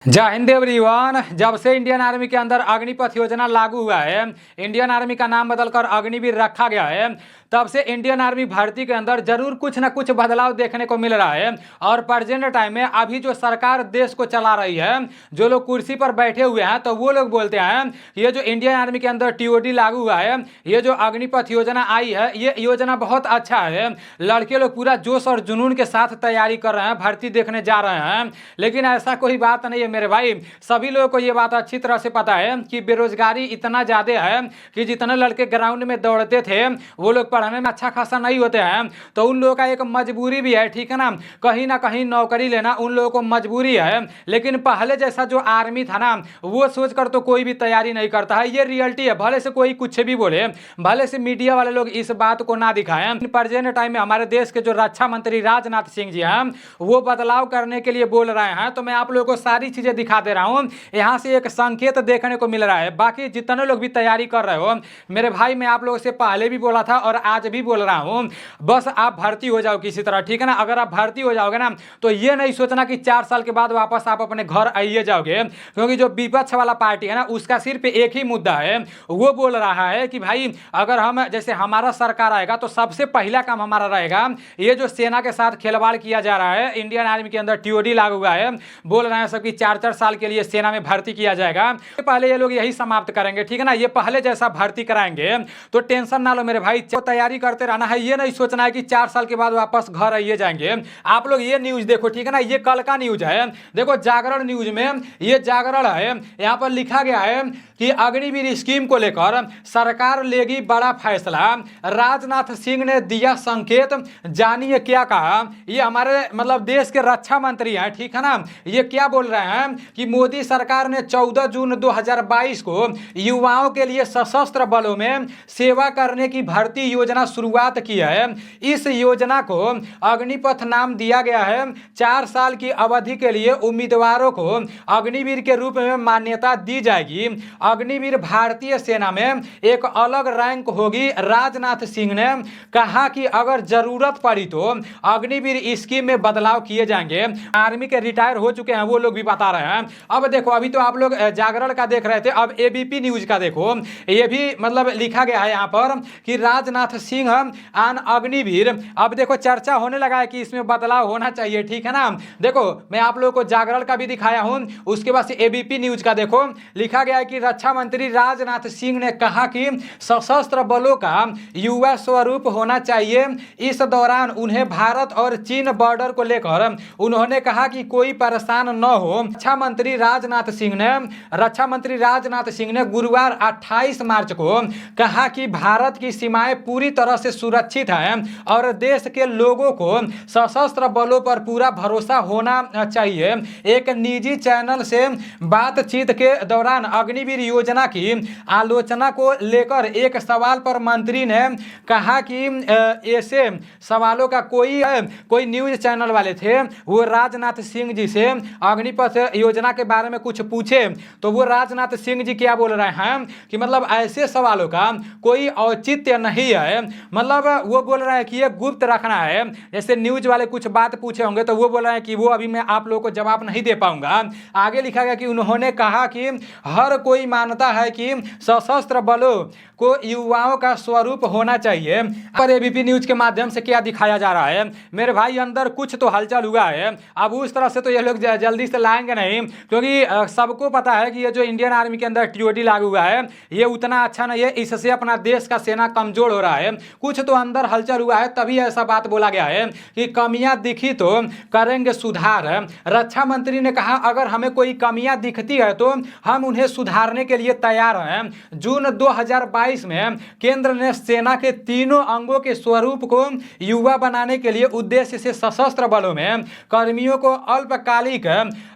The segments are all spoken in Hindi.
जय हिंद एवरीवन। जब से इंडियन आर्मी के अंदर अग्निपथ योजना लागू हुआ है, इंडियन आर्मी का नाम बदलकर अग्निवीर रखा गया है, तब से इंडियन आर्मी भर्ती के अंदर जरूर कुछ ना कुछ बदलाव देखने को मिल रहा है। और प्रेजेंट टाइम में अभी जो सरकार देश को चला रही है, जो लोग कुर्सी पर बैठे हुए हैं, तो वो लोग बोलते हैं ये जो इंडियन आर्मी के अंदर टीओडी लागू हुआ है, ये जो अग्निपथ योजना आई है, ये योजना बहुत अच्छा है। लड़के लोग पूरा जोश और जुनून के साथ तैयारी कर रहे हैं, भर्ती देखने जा रहे हैं। लेकिन ऐसा कोई बात नहीं है मेरे भाई, सभी लोगों को ये बात अच्छी तरह से पता है कि बेरोजगारी इतना ज्यादा है कि जितने लड़के ग्राउंड में दौड़ते थे वो लोग पढ़ने में अच्छा खासा नहीं होते हैं, तो उन लोगों का एक मजबूरी भी है, ठीक है ना कहीं नौकरी लेना उन लोगों को मजबूरी है। लेकिन पहले जैसा जो आर्मी था ना, वो सोचकर तो कोई भी तैयारी नहीं करता है, ये रियलिटी है। भले से कोई कुछ भी बोले, भले से मीडिया वाले लोग इस बात को ना दिखाएं, प्रेजेंट टाइम में हमारे देश के जो रक्षा मंत्री राजनाथ सिंह जी हैं, वो बदलाव करने के लिए बोल रहे हैं। तो मैं आप लोगों को सारी चीजें दिखा दे रहा हूं, यहां से एक संकेत देखने को मिल रहा है। बाकी जितने लोग भी तैयारी कर रहे हो मेरे भाई, मैं आप लोगों से पहले भी बोला था और आज भी बोल रहा हूं, बस आप भर्ती हो जाओ किसी तरह, ठीक है ना। अगर आप भर्ती हो जाओगे ना, तो ये नहीं सोचना कि 4 साल के बाद वापस आप अपने घर आइए जाओगे, क्योंकि जो विपक्ष वाला पार्टी है ना, उसका सिर्फ एक ही मुद्दा है। वो बोल रहा है कि भाई अगर हम जैसे हमारा सरकार आएगा तो सबसे पहला काम हमारा रहेगा, ये जो सेना के साथ खिलवाड़ किया जा रहा है, इंडियन आर्मी के अंदर टीओडी लागू हुआ है, बोल रहे हैं सबकी 4-4 साल के लिए सेना में भर्ती किया जाएगा, पहले ये लोग यही समाप्त करेंगे, ठीक है ना। ये पहले जैसा भर्ती कराएंगे, तो टेंशन ना लो मेरे भाई, तैयारी करते रहना है। ये नहीं सोचना है कि 4 साल के बाद वापस घर आइए जाएंगे। आप लोग ये न्यूज देखो, ठीक है ना, ये कल का न्यूज है, देखो जागरण न्यूज में, ये जागरण है, यहाँ पर लिखा गया है कि अग्निवीर स्कीम को लेकर सरकार लेगी बड़ा फैसला, राजनाथ सिंह ने दिया संकेत, जानिए क्या कहा। ये हमारे मतलब देश के रक्षा मंत्री हैं, ठीक है ना, ये क्या बोल रहे हैं कि मोदी सरकार ने 14 जून 2022 को युवाओं के लिए सशस्त्र बलों में सेवा करने की भर्ती योजना शुरुआत की है। इस योजना को अग्निपथ नाम दिया गया है। 4 साल की अवधि के लिए उम्मीदवारों को अग्निवीर के रूप में मान्यता दी जाएगी। अग्निवीर भारतीय सेना में एक अलग रैंक होगी। राजनाथ सिंह ने कहा कि अगर जरूरत पड़ी तो अग्निवीर स्कीम में बदलाव किए जाएंगे। आर्मी के रिटायर हो चुके हैं वो लोग भी बता रहे हैं। अब देखो, अभी तो आप लोग जागरण का देख रहे थे, अब एबीपी न्यूज का देखो, ये भी मतलब लिखा गया है यहाँ पर कि राजनाथ सिंह आन अग्निवीर। अब देखो चर्चा होने लगा है कि इसमें बदलाव होना चाहिए, ठीक है ना। देखो मैं आप लोगों को जागरण का भी दिखाया हूं, उसके बाद से एबीपी न्यूज का देखो, लिखा गया है कि रक्षा मंत्री राजनाथ सिंह ने कहा कि सशस्त्र बलों का युवा स्वरूप होना चाहिए। इस दौरान उन्हें भारत और चीन बॉर्डर को लेकर उन्होंने कहा कि कोई परेशान न हो। रक्षा मंत्री राजनाथ सिंह ने गुरुवार 28 मार्च को कहा कि भारत की सीमाएं पूरी तरह से सुरक्षित हैं और देश के लोगों को सशस्त्र बलों पर पूरा भरोसा होना चाहिए। एक निजी चैनल से बातचीत के दौरान अग्निवीर योजना की आलोचना को लेकर एक सवाल पर मंत्री ने कहा कि ऐसे सवालों का कोई न्यूज चैनल वाले थे, वो राजनाथ सिंह जी से अग्निपथ योजना के बारे में कुछ पूछे, तो वो राजनाथ सिंह जी क्या बोल रहे हैं कि मतलब ऐसे सवालों का कोई औचित्य नहीं है। मतलब वो बोल रहे हैं कि ये गुप्त रखना है। जैसे न्यूज वाले कुछ बात पूछे होंगे तो वो बोल रहे हैं कि वो अभी मैं आप लोगों को जवाब नहीं दे पाऊंगा। आगे लिखा गया कि उन्होंने कहा कि हर कोई मानता है कि सशस्त्र बलों को युवाओं का स्वरूप होना चाहिए। पर एबीपी न्यूज के माध्यम से क्या दिखाया जा रहा है मेरे भाई, अंदर कुछ तो हलचल हुआ है। अब उस तरह से तो ये लोग जल्दी से लाएंगे नहीं, क्योंकि सबको पता है कि ये जो इंडियन आर्मी के अंदर टीओडी लागू हुआ है, ये उतना अच्छा नहीं है, इससे अपना देश का सेना कमजोर हो रहा है। कुछ तो अंदर हलचल हुआ है, तभी ऐसा बात बोला गया है कि कमियां दिखी तो करेंगे सुधार। रक्षा मंत्री ने कहा अगर हमें कोई कमियां दिखती है तो हम उन्हें सुधारने के लिए तैयार हैं। जून 2022 में केंद्र ने सेना के तीनों अंगों के स्वरूप को युवा बनाने के लिए उद्देश्य से सशस्त्र बलों में कर्मियों को अल्पकालिक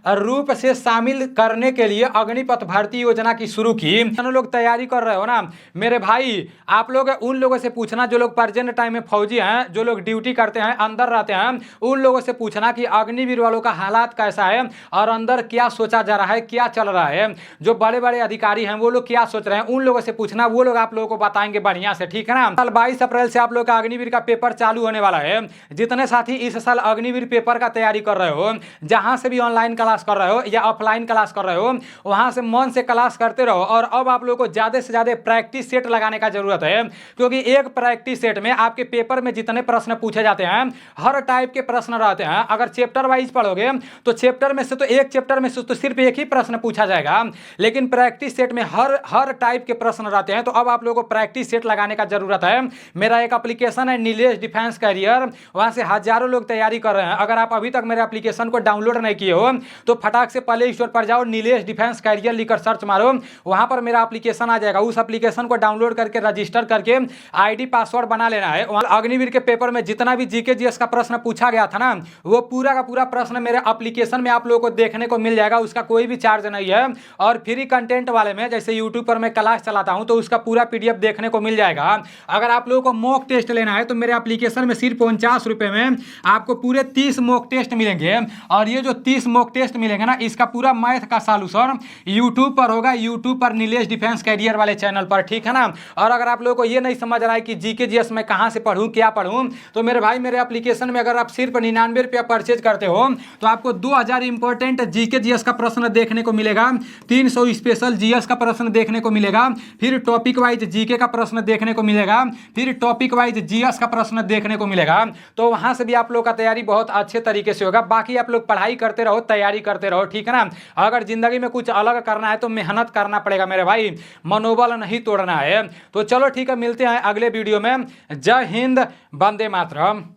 रूप से शामिल करने के लिए अग्निपथ भर्ती योजना की शुरू की। लोग तैयारी कर रहे हो ना मेरे भाई, आप लोग उन लोगों से पूछना जो लोग प्रेजेंट टाइम में फौजी हैं, जो लोग ड्यूटी करते हैं, अंदर रहते हैं, उन लोगों से पूछना कि अग्निवीर वालों का हालात कैसा है और अंदर क्या सोचा जा रहा है, क्या चल रहा है। जो बड़े बड़े अधिकारी हैं वो लोग क्या सोच रहे हैं, उन लोगों से पूछना, वो लोग आप लोगों को बताएंगे बढ़िया से, ठीक है ना। कल 22 अप्रैल से आप लोग का अग्निवीर का पेपर चालू होने वाला है। जितने साथी इस साल अग्निवीर पेपर का तैयारी कर रहे हो, जहां से भी ऑनलाइन क्लास कर रहे हो या ऑफलाइन क्लास कर रहे हो, वहां से मन से क्लास करते रहो। और अब आप लोगों को ज़्यादा से ज़्यादा प्रैक्टिस सेट लगाने का जरूरत है, क्योंकि एक प्रैक्टिस सेट में आपके पेपर में जितने प्रश्न पूछे जाते हैं हर टाइप के प्रश्न रहते हैं। अगर चैप्टर वाइज पढ़ोगे तो चैप्टर में से तो एक चैप्टर में से तो सिर्फ एक ही प्रश्न पूछा जाएगा, लेकिन प्रैक्टिस सेट में हर टाइप के प्रश्न रहते हैं। तो अब आप लोगों को प्रैक्टिस सेट लगाने का जरूरत है। मेरा एक एप्लीकेशन है नीलेश डिफेंस कैरियर, वहां से हजारों लोग तैयारी कर रहे हैं। अगर आप अभी तक मेरे एप्लीकेशन को डाउनलोड नहीं किए हो तो फटाक से प्ले स्टोर पर जाओ, नीलेश डिफेंस कैरियर लिखकर सर्च मारो, वहां पर मेरा एप्लीकेशन आ जाएगा। उस एप्लीकेशन को डाउनलोड करके रजिस्टर करके आईडी पासवर्ड बना लेना है। अग्निवीर के पेपर में जितना भी जीके जीएस का प्रश्न पूछा गया था ना, वो पूरा का पूरा प्रश्न मेरे एप्लीकेशन में आप लोगों को देखने को मिल जाएगा। उसका कोई भी चार्ज नहीं है। और फ्री कंटेंट वाले में जैसे यूट्यूब पर मैं क्लास चलाता हूं तो उसका पूरा पीडीएफ देखने को मिल जाएगा। अगर आप लोगों को मॉक टेस्ट लेना है तो मेरे एप्लीकेशन में सिर्फ 49 रुपए में आपको पूरे 30 मॉक टेस्ट मिलेंगे। और ये जो 30 मॉक टेस्ट मिलेंगे ना, इसका पूरा मैथ का सॉल्यूशन यूट्यूब पर होगा, यूट्यूब पर नीलेश डिफेंस कैरियर वाले चैनल पर, ठीक है ना। और अगर आप लोगों को ये नहीं समझ रहा है कि जीके जीएस में कहां से पढ़ूं, क्या पढ़ूं, तो मेरे भाई मेरे एप्लीकेशन में अगर आप सिर्फ 99 रुपया परचेज करते हो तो आपको 2000 इंपॉर्टेंट जीके जीएस का प्रश्न देखने को मिलेगा, 300 स्पेशल जीएस का प्रश्न देखने को मिलेगा, फिर टॉपिक वाइज जीके का प्रश्न देखने को मिलेगा, फिर टॉपिक वाइज जीएस का प्रश्न देखने को मिलेगा। तो वहां से भी आप लोग का तैयारी बहुत अच्छे तरीके से होगा। बाकी आप लोग पढ़ाई करते रहो, तैयारी करते रहो, ठीक है ना। अगर जिंदगी में कुछ अलग करना है तो मेहनत करना पड़ेगा मेरे भाई, मनोबल नहीं तोड़ना है। तो चलो ठीक है, मिलते हैं अगले वीडियो में। जय हिंद, वंदे मातरम।